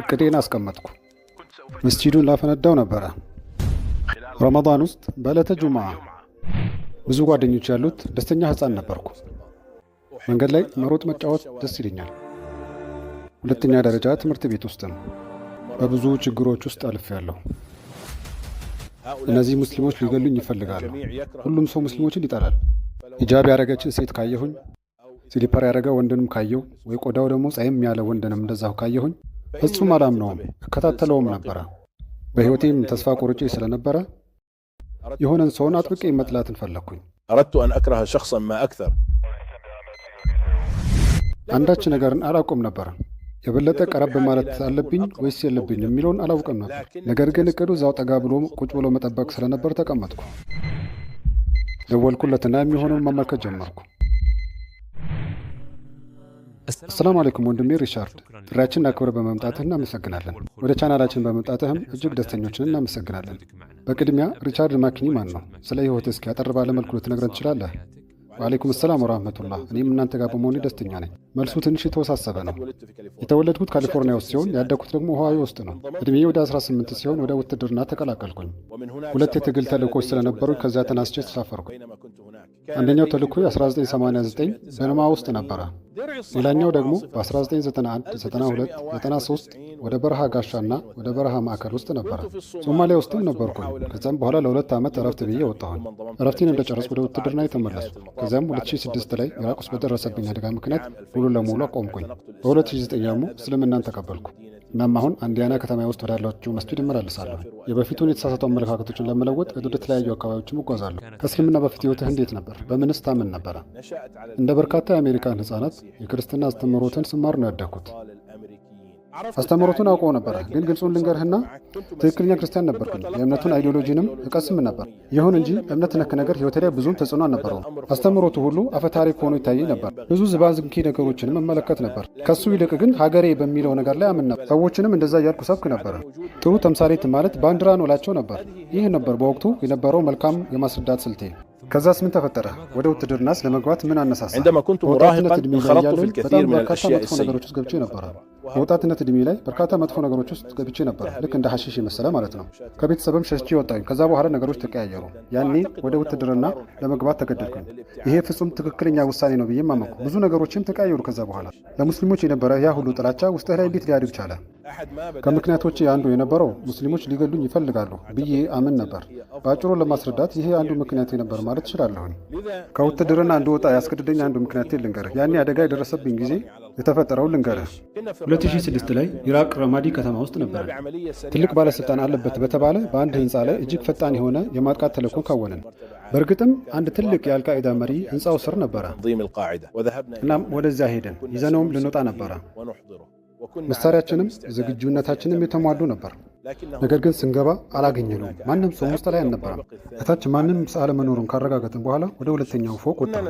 እቅዴን አስቀመጥኩ። መስጂዱን ላፈነዳው ነበረ። ረመዳን ውስጥ በዕለተ ጁምዓ ብዙ ጓደኞች ያሉት ደስተኛ ሕፃን ነበርኩ። መንገድ ላይ መሮጥ መጫወት ደስ ይለኛል። ሁለተኛ ደረጃ ትምህርት ቤት ውስጥ ነው። በብዙ ችግሮች ውስጥ አልፌያለሁ። እነዚህ ሙስሊሞች ሊገሉኝ ይፈልጋሉ። ሁሉም ሰው ሙስሊሞችን ይጠላል። ሂጃብ ያደረገችን ሴት ካየሁኝ፣ ስሊፐር ያደረገ ወንድንም ካየሁ፣ ወይ ቆዳው ደግሞ ጸየም ያለ ወንድንም እንደዛሁ ካየሁኝ ፍጹም አላምነውም፣ እከታተለውም ነበረ። በሕይወቴም ተስፋ ቆርጬ ስለነበረ የሆነን ሰውን አጥብቄ መጥላትን ፈለግኩኝ። አንዳች ነገርን አላውቅም ነበር። የበለጠ ቀረብ ማለት አለብኝ ወይስ የለብኝ የሚለውን አላውቅም ነበር። ነገር ግን እቅዱ እዛው ጠጋ ብሎ ቁጭ ብሎ መጠበቅ ስለነበር ተቀመጥኩ። ደወልኩለትና የሚሆነውን መመልከት ጀመርኩ። አሰላሙ አለይኩም ወንድሜ ሪቻርድ፣ ጥሪያችንን አክብረ በመምጣትህ እናመሰግናለን። ወደ ቻናላችን በመምጣትህም እጅግ ደስተኞችን እናመሰግናለን። በቅድሚያ ሪቻርድ ማኪኒ ማን ነው? ስለ ሕይወት እስኪ አጠር ባለ መልኩ ልትነግረን ትችላለህ? ወአለይኩም ሰላም ወራህመቱላህ። እኔም እናንተ ጋር በመሆኔ ደስተኛ ነኝ። መልሱ ትንሽ የተወሳሰበ ነው። የተወለድኩት ካሊፎርኒያ ውስጥ ሲሆን ያደግኩት ደግሞ ኦሃዮ ውስጥ ነው። እድሜ ወደ 18 ሲሆን ወደ ውትድርና ተቀላቀልኩኝ። ሁለት የትግል ተልእኮች ስለነበሩ ከዚያ ተናስቼ ተሳፈርኩ። አንደኛው ተልእኮ 1989 በነማ ውስጥ ነበረ። ሌላኛው ደግሞ በ1991፣ 92፣ 93 ወደ በረሃ ጋሻና ወደ በረሃ ማዕከል ውስጥ ነበረ። ሶማሊያ ውስጥም ነበርኩኝ። ከዚያም በኋላ ለ2 ዓመት እረፍት ብዬ ወጣሁኝ። እረፍቴን እንደጨረስኩ ወደ ውትድርና የተመለሱ። ከዚያም 2006 ላይ ኢራቅ ውስጥ በደረሰብኝ አደጋ ምክንያት ሙሉ ለሙሉ አቆምኩኝ። በ2009 ደግሞ እስልምናን ተቀበልኩ። እናም አሁን አንዲያና ከተማ ውስጥ ወዳላችሁ መስጂድ እመላለሳለሁ። የበፊቱን የተሳሳቱ አመለካከቶችን ለመለወጥ ወደ ተለያዩ አካባቢዎችም እጓዛለሁ። ከእስልምና በፊት ሕይወትህ እንዴት ነበር? በምንስ ታምን ነበረ? እንደ በርካታ የአሜሪካን ሕፃናት የክርስትና አስተምህሮትን ስማር ነው ያደግኩት። አስተምህሮቱን አውቀው ነበረ፣ ግን ግልጹን ልንገርህና ትክክለኛ ክርስቲያን ነበርኩኝ። የእምነቱን አይዲዮሎጂንም እቀስም ነበር። ይሁን እንጂ እምነት ነክ ነገር ሕይወቴ ላይ ብዙም ተጽዕኖ አልነበረውም። አስተምህሮቱ ሁሉ አፈታሪክ ሆኖ ይታየኝ ነበር። ብዙ ዝባዝንኪ ነገሮችንም እመለከት ነበር። ከሱ ይልቅ ግን ሀገሬ በሚለው ነገር ላይ አምን ነበር። ሰዎችንም እንደዛ እያልኩ ሰብክ ነበረ። ጥሩ ተምሳሌት ማለት ባንዲራ ነው እላቸው ነበር። ይህ ነበር በወቅቱ የነበረው መልካም የማስረዳት ስልቴ። ከዛስ ምን ተፈጠረ? ወደ ውትድርናስ ለመግባት ምን አነሳሳ? በወጣትነት ዕድሜ ላይ ያለኝ በጣም በርካታ መጥፎ ነገሮች ውስጥ ገብቼ ነበረ። በወጣትነት ዕድሜ ላይ በርካታ መጥፎ ነገሮች ውስጥ ገብቼ ነበረ። ልክ እንደ ሐሺሽ የመሰለ ማለት ነው። ከቤተሰብም ሸሽቼ ወጣሁኝ። ከዛ በኋላ ነገሮች ተቀያየሩ። ያኔ ወደ ውትድርና ለመግባት ተገደድኩኝ። ይሄ ፍጹም ትክክለኛ ውሳኔ ነው ብዬም አመንኩ። ብዙ ነገሮችም ተቀያየሩ። ከዛ በኋላ ለሙስሊሞች የነበረ ያ ሁሉ ጥላቻ ውስጥህ ላይ እንዴት ሊያድግ ቻለ? ከምክንያቶች አንዱ የነበረው ሙስሊሞች ሊገሉኝ ይፈልጋሉ ብዬ አምን ነበር። በአጭሩ ለማስረዳት ይሄ አንዱ ምክንያት ነበር ማለት እችላለሁኝ። ከውትድርና እንድወጣ ያስገድደኝ አንዱ ምክንያት ልንገርህ። ያኔ አደጋ የደረሰብኝ ጊዜ የተፈጠረው ልንገርህ። 2006 ላይ ኢራቅ ረማዲ ከተማ ውስጥ ነበር። ትልቅ ባለስልጣን አለበት በተባለ በአንድ ህንፃ ላይ እጅግ ፈጣን የሆነ የማጥቃት ተልዕኮ ካወንን። በእርግጥም አንድ ትልቅ የአልቃኢዳ መሪ ህንፃው ስር ነበረ። እናም ወደዚያ ሄደን ይዘነውም ልንወጣ ነበረ። መሳሪያችንም ዝግጁነታችንም የተሟሉ ነበር። ነገር ግን ስንገባ አላገኘነውም። ማንም ሰው ውስጥ ላይ አልነበረም። እታች ማንም አለመኖሩን ካረጋገጥን በኋላ ወደ ሁለተኛው ፎቅ ወጣን።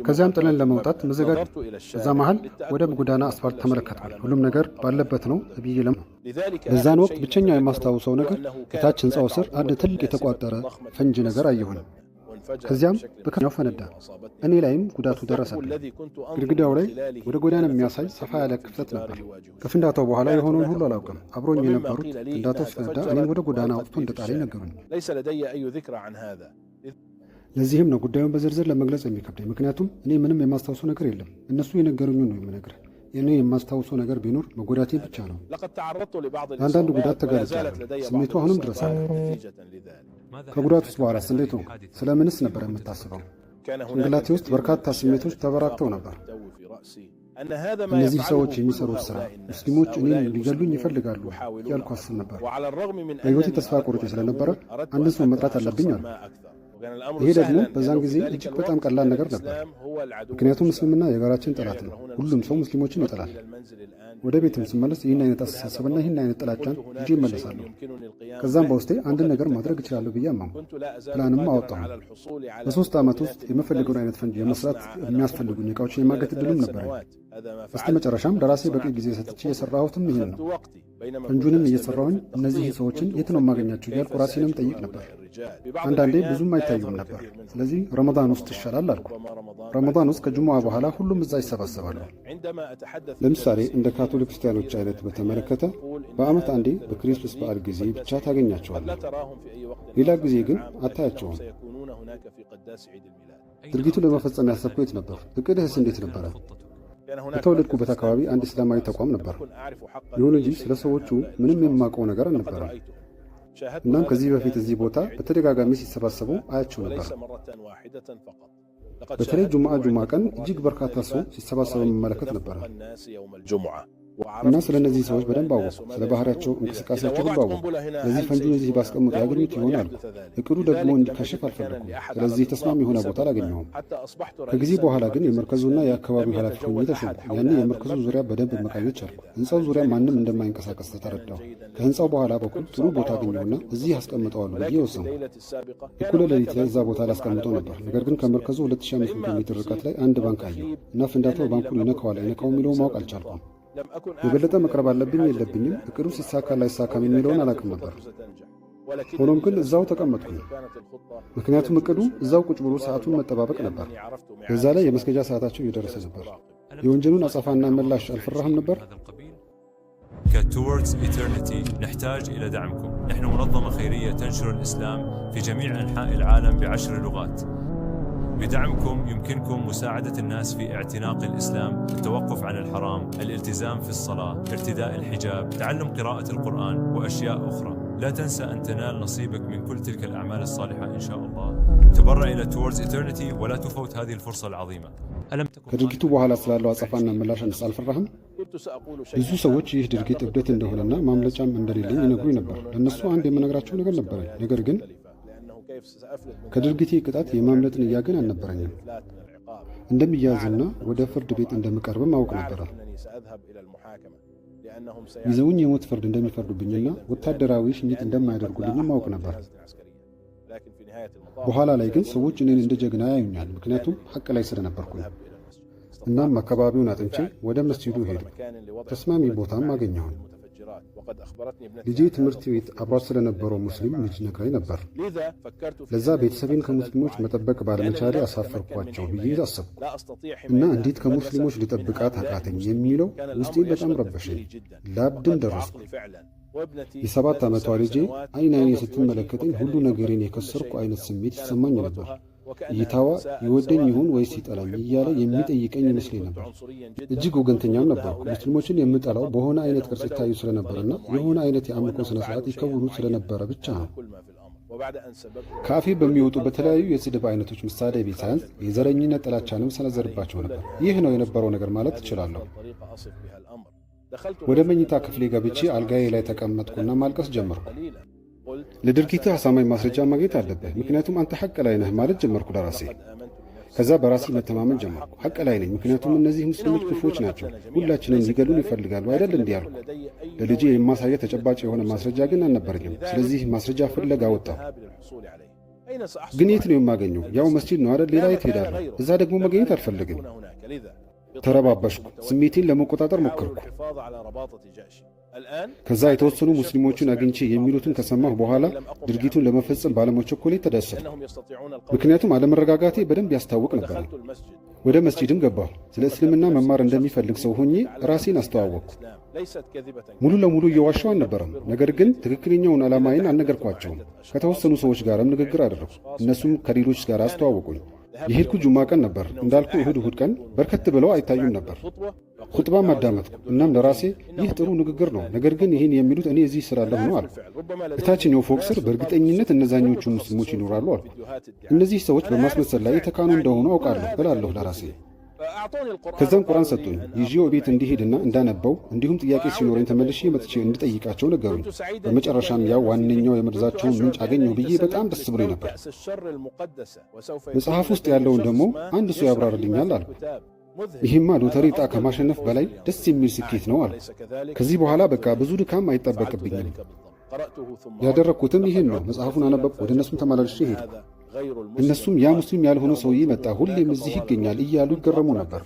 ከዚያም ጥለን ለመውጣት መዘጋጀት። በዛ መሃል ወደ ጎዳና አስፋልት ተመለከትን። ሁሉም ነገር ባለበት ነው ብዬ በዛን ወቅት ብቸኛው የማስታውሰው ነገር እታች ህንፃው ስር አንድ ትልቅ የተቋጠረ ፈንጂ ነገር አየሁኝ። ከዚያም በከፍተኛው ፈነዳ። እኔ ላይም ጉዳቱ ደረሰብኝ። ግድግዳው ላይ ወደ ጎዳና የሚያሳይ ሰፋ ያለ ክፍተት ነበር። ከፍንዳታው በኋላ የሆነውን ሁሉ አላውቅም። አብሮኝ የነበሩት ፍንዳታው ሲፈነዳ እኔም ወደ ጎዳና አውጥቶ እንደጣለኝ ነገሩኝ። ለዚህም ነው ጉዳዩን በዝርዝር ለመግለጽ የሚከብደኝ። ምክንያቱም እኔ ምንም የማስታውሰው ነገር የለም። እነሱ የነገሩኝ ነው የምነግርህ። እኔ የማስታውሰው ነገር ቢኖር መጎዳቴ ብቻ ነው። ለአንዳንድ ጉዳት ተጋልጫለሁ። ስሜቱ አሁንም ድረስ አለ። ከጉዳት ውስጥ በኋላ እንዴት ሆንክ? ስለምንስ ነበር የምታስበው? ጭንቅላቴ ውስጥ በርካታ ስሜቶች ተበራክተው ነበር። እነዚህ ሰዎች የሚሰሩት ስራ ሙስሊሞች እኔን ሊገሉኝ ይፈልጋሉ እያልኩ አስብ ነበር። በሕይወቴ ተስፋ ቆርጬ ስለነበረ አንድን ሰው መጥራት አለብኝ አሉ። ይሄ ደግሞ በዛን ጊዜ እጅግ በጣም ቀላል ነገር ነበር። ምክንያቱም እስልምና የጋራችን ጠላት ነው። ሁሉም ሰው ሙስሊሞችን ይጠላል። ወደ ቤትም ስመለስ ይህን አይነት አስተሳሰብና ይህን አይነት ጥላቻን ይዤ ይመለሳለሁ። ከዛም በውስጤ አንድን ነገር ማድረግ እችላለሁ ብዬ አመንኩ። ፕላንም አወጣሁ። በ3 ዓመት ውስጥ የምፈልገውን አይነት ፈንጂ የመስራት የሚያስፈልጉኝ እቃዎችን የማገት ዕድሉም ነበረኝ። በስተ መጨረሻም ለራሴ በቂ ጊዜ ሰጥቼ የሰራሁትም ይህን ነው። ፈንጁንም እየሰራሁኝ እነዚህ ሰዎችን የት ነው የማገኛቸው እያልኩ ራሴንም ጠይቅ ነበር። አንዳንዴ ብዙም አይታዩም ነበር። ስለዚህ ረመዳን ውስጥ ይሻላል አልኩ። ረመዳን ውስጥ ከጁሙዓ በኋላ ሁሉም እዛ ይሰባሰባሉ። ለምሳሌ እንደ ካቶሊክ ክርስቲያኖች አይነት በተመለከተ በዓመት አንዴ በክሪስማስ በዓል ጊዜ ብቻ ታገኛቸዋለህ። ሌላ ጊዜ ግን አታያቸውም። ድርጊቱን ለመፈጸም ያሰብከው የት ነበር? እቅድህስ እንዴት ነበረ? በተወለድኩበት አካባቢ አንድ እስላማዊ ተቋም ነበር። ይሁን እንጂ ስለ ሰዎቹ ምንም የማውቀው ነገር አልነበረም። እናም ከዚህ በፊት እዚህ ቦታ በተደጋጋሚ ሲሰባሰቡ አያቸው ነበር። በተለይ ጁምዓ ቀን እጅግ በርካታ ሰው ሲሰባሰቡ መመለከት ነበር እና ስለ እነዚህ ሰዎች በደንብ አወቁ። ስለ ባህሪያቸው፣ እንቅስቃሴያቸው ሁሉ አወቁ። ስለዚህ ፈንጂውን እዚህ ባስቀምጡ ያገኙት ይሆናሉ። እቅዱ ደግሞ እንዲከሽፍ አልፈለኩም። ስለዚህ ተስማሚ የሆነ ቦታ አላገኘሁም። ከጊዜ በኋላ ግን የመርከዙና የአካባቢው ኃላፊ ሆኜ ተሾምኩ። ያኔ የመርከዙ ዙሪያ በደንብ መቃኘት ቻልኩ። ህንፃው ዙሪያ ማንም እንደማይንቀሳቀስ ተረዳሁ። ከህንፃው በኋላ በኩል ጥሩ ቦታ አገኘሁና እዚህ አስቀምጠዋለሁ ብዬ ወሰንኩ። እኩለ ሌሊት ላይ እዛ ቦታ ላስቀምጠው ነበር። ነገር ግን ከመርከዙ 2500 ሜትር ርቀት ላይ አንድ ባንክ አየሁ እና ፍንዳታው ባንኩን ይነካዋል አይነካው የሚለው ማወቅ አልቻልኩም። የበለጠ መቅረብ አለብኝ የለብኝም፣ እቅዱ ሲሳካ ላይሳካም የሚለውን አላውቅም ነበር። ሆኖም ግን እዛው ተቀመጥኩኝ። ምክንያቱም እቅዱ እዛው ቁጭ ብሎ ሰዓቱን መጠባበቅ ነበር። በዛ ላይ የመስገጃ ሰዓታቸው እየደረሰ ነበር። የወንጀሉን አጸፋና ምላሽ አልፈራህም ነበር? كTوردز إترنتي نحتاج إلى دعمكم. نحن منظمة خيرية تنشر الإسلام في جميع أنحاء العالم ب10 لغات. بدعمكم يمكنكم مساعدة الناس في اعتناق الإسلام، التوقف عن الحرام، الالتزام في الصلاة، ارتداء الحجاب، تعلم قراءة القرآن وأشياء أخرى. لا تنسى أن تنال نصيبك من كل تلك الأعمال الصالحة إن شاء الله. تبرع إلى Towards Eternity ولا تفوت هذه الفرصة العظيمة. ከድርጊቱ በኋላ ስላለው አጸፋና ምላሽ አልፈራህም? ብዙ ሰዎች ይህ ድርጊት እብደት እንደሆነና ማምለጫም እንደሌለኝ ይነግሩኝ ነበር። ለእነሱ አንድ የምነግራቸው ነገር ነበረኝ። ነገር ግን ከድርጊቴ ቅጣት የማምለጥ ንያ ግን አልነበረኝም። እንደሚያዝና ወደ ፍርድ ቤት እንደምቀርብም አውቅ ነበረ። ይዘውኝ የሞት ፍርድ እንደሚፈርዱብኝና ወታደራዊ ሽኝት እንደማያደርጉልኝም አውቅ ነበር። በኋላ ላይ ግን ሰዎች እኔን እንደ ጀግና ያዩኛል፣ ምክንያቱም ሐቅ ላይ ስለነበርኩኝ። እናም አካባቢውን አጥንቼ ወደ መስጂዱ ሄድኩ። ተስማሚ ቦታም አገኘሁኝ። ልጄ ትምህርት ቤት አብሯት ስለነበረው ሙስሊም ልጅ ነግራኝ ነበር። ለዛ ቤተሰቤን ከሙስሊሞች መጠበቅ ባለመቻሌ አሳፈርኳቸው ብዬ አሰብኩ እና እንዴት ከሙስሊሞች ልጠብቃት አቃተኝ የሚለው ውስጤን በጣም ረበሸኝ። ላብድም ደረስኩ። የ7 ዓመቷ ልጄ አይን አይኔ ስትመለከተኝ ሁሉ ነገሬን የከሰርኩ አይነት ስሜት ይሰማኝ ነበር። እይታዋ ይወደኝ ይሁን ወይስ ይጠላኝ እያለ የሚጠይቀኝ ይመስለኝ ነበር። እጅግ ወገንተኛም ነበርኩ። ሙስሊሞችን የምጠላው በሆነ አይነት ቅርጽ ይታዩ ስለነበርና የሆነ አይነት የአምልኮ ስነ ስርዓት ይከውኑ ስለነበረ ብቻ ነው። ከአፌ በሚወጡ በተለያዩ የስድብ አይነቶች ምሳሌ ሳያንስ የዘረኝነት ጥላቻንም ሰነዘርባቸው ነበር። ይህ ነው የነበረው ነገር ማለት እችላለሁ። ወደ መኝታ ክፍሌ ገብቼ አልጋዬ ላይ ተቀመጥኩና ማልቀስ ጀመርኩ። ለድርጊትህ አሳማኝ ማስረጃ ማግኘት አለብህ፣ ምክንያቱም አንተ ሐቅ ላይ ነህ ማለት ጀመርኩ ለራሴ። ከዛ በራሴ መተማመን ጀመርኩ። ሐቅ ላይ ነኝ፣ ምክንያቱም እነዚህ ሙስሊሞች ክፉዎች ናቸው፣ ሁላችንን ሊገሉን ይፈልጋሉ አይደል እንዲህ አልኩ። ለልጄ የማሳየ ተጨባጭ የሆነ ማስረጃ ግን አልነበረኝም። ስለዚህ ማስረጃ ፍለጋ ወጣሁ። ግን የት ነው የማገኘው? ያው መስጂድ ነው አይደል? ሌላ የት ሄዳለሁ? እዛ ደግሞ መገኘት አልፈልግም። ተረባበሽኩ። ስሜቴን ለመቆጣጠር ሞከርኩ። ከዛ የተወሰኑ ሙስሊሞችን አግኝቼ የሚሉትን ከሰማሁ በኋላ ድርጊቱን ለመፈጸም ባለመቸኮሌ ተደሰትኩ። ምክንያቱም አለመረጋጋቴ በደንብ ያስታውቅ ነበር። ወደ መስጂድም ገባሁ። ስለ እስልምና መማር እንደሚፈልግ ሰው ሆኜ ራሴን አስተዋወቅኩ። ሙሉ ለሙሉ እየዋሻው አልነበረም። ነገር ግን ትክክለኛውን ዓላማዬን አልነገርኳቸውም። ከተወሰኑ ሰዎች ጋርም ንግግር አደረኩ። እነሱም ከሌሎች ጋር አስተዋወቁኝ። የሄድኩ ጁማ ቀን ነበር። እንዳልኩ እሁድ ቀን በርከት ብለው አይታዩም ነበር። ኹጥባም አዳመጥኩ። እናም ለራሴ ይህ ጥሩ ንግግር ነው፣ ነገር ግን ይህን የሚሉት እኔ እዚህ ስላለሁ ነው አልኩ። እታችኛው ፎቅ ስር በእርግጠኝነት እነዛኞቹ ሙስሊሞች ይኖራሉ አልኩ። እነዚህ ሰዎች በማስመሰል ላይ የተካኑ እንደሆኑ አውቃለሁ እላለሁ ለራሴ። ከዛም ቁርአን ሰጡኝ። ይዤው ቤት እንዲሄድና እንዳነበው እንዲሁም ጥያቄ ሲኖረኝ ተመልሼ መጥቼ እንድጠይቃቸው ነገሩኝ። በመጨረሻም ያው ዋነኛው የመርዛቸውን ምንጭ አገኘው ብዬ በጣም ደስ ብሎኝ ነበር። መጽሐፍ ውስጥ ያለውን ደግሞ አንድ ሰው ያብራርልኛል አልኩ። ይህማ ሎተሪ ዕጣ ከማሸነፍ በላይ ደስ የሚል ስኬት ነው አልኩ። ከዚህ በኋላ በቃ ብዙ ድካም አይጠበቅብኝም። ያደረግኩትም ይህን ነው። መጽሐፉን አነበብኩ። ወደ እነሱም ተመላልሼ ሄድኩ። እነሱም ያ ሙስሊም ያልሆነ ሰውዬ መጣ፣ ሁሌም እዚህ ይገኛል እያሉ ይገረሙ ነበር።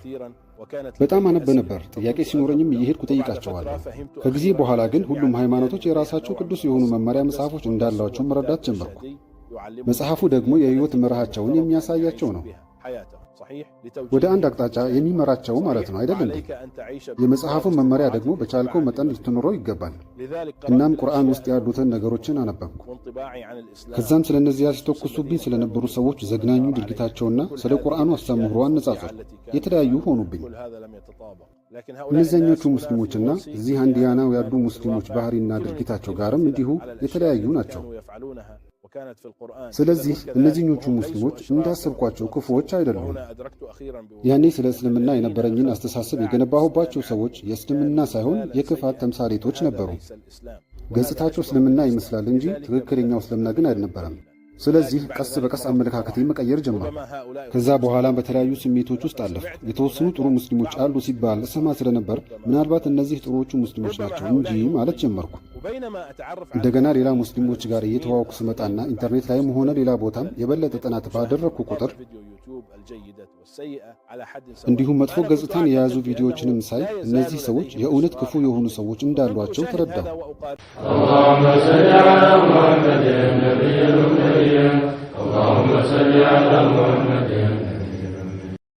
በጣም አነብ ነበር። ጥያቄ ሲኖረኝም እየሄድኩ ጠይቃቸዋለሁ። ከጊዜ በኋላ ግን ሁሉም ሃይማኖቶች የራሳቸው ቅዱስ የሆኑ መመሪያ መጽሐፎች እንዳላቸው መረዳት ጀመርኩ። መጽሐፉ ደግሞ የሕይወት መርሃቸውን የሚያሳያቸው ነው። ወደ አንድ አቅጣጫ የሚመራቸው ማለት ነው አይደል እንዴ? የመጽሐፉን መመሪያ ደግሞ በቻልከው መጠን ልትኖረው ይገባል። እናም ቁርአን ውስጥ ያሉትን ነገሮችን አነበብኩ። ከዛም ስለ እነዚያ ሲተኩሱብኝ ስለነበሩ ሰዎች ዘግናኙ ድርጊታቸውና ስለ ቁርአኑ አስተምህሮ አነጻጸር የተለያዩ ሆኑብኝ። እነዚያኞቹ ሙስሊሞችና እዚህ አንዲያናው ያሉ ሙስሊሞች ባህሪና ድርጊታቸው ጋርም እንዲሁ የተለያዩ ናቸው። ስለዚህ እነዚህኞቹ ሙስሊሞች እንዳሰብኳቸው ክፉዎች አይደሉም። ያኔ ስለ እስልምና የነበረኝን አስተሳሰብ የገነባሁባቸው ሰዎች የእስልምና ሳይሆን የክፋት ተምሳሌቶች ነበሩ። ገጽታቸው እስልምና ይመስላል እንጂ ትክክለኛው እስልምና ግን አልነበረም። ስለዚህ ቀስ በቀስ አመለካከቴ መቀየር ጀመርኩ። ከዛ በኋላም በተለያዩ ስሜቶች ውስጥ አለፍኩ። የተወሰኑ ጥሩ ሙስሊሞች አሉ ሲባል እሰማ ስለነበር ምናልባት እነዚህ ጥሩዎቹ ሙስሊሞች ናቸው እንጂ ማለት ጀመርኩ። እንደገና ሌላ ሙስሊሞች ጋር እየተዋወቅኩ ስመጣና ኢንተርኔት ላይም ሆነ ሌላ ቦታም የበለጠ ጥናት ባደረግኩ ቁጥር እንዲሁም መጥፎ ገጽታን የያዙ ቪዲዮዎችንም ሳይ እነዚህ ሰዎች የእውነት ክፉ የሆኑ ሰዎች እንዳሏቸው ተረዳሁ። اللهم صل على محمد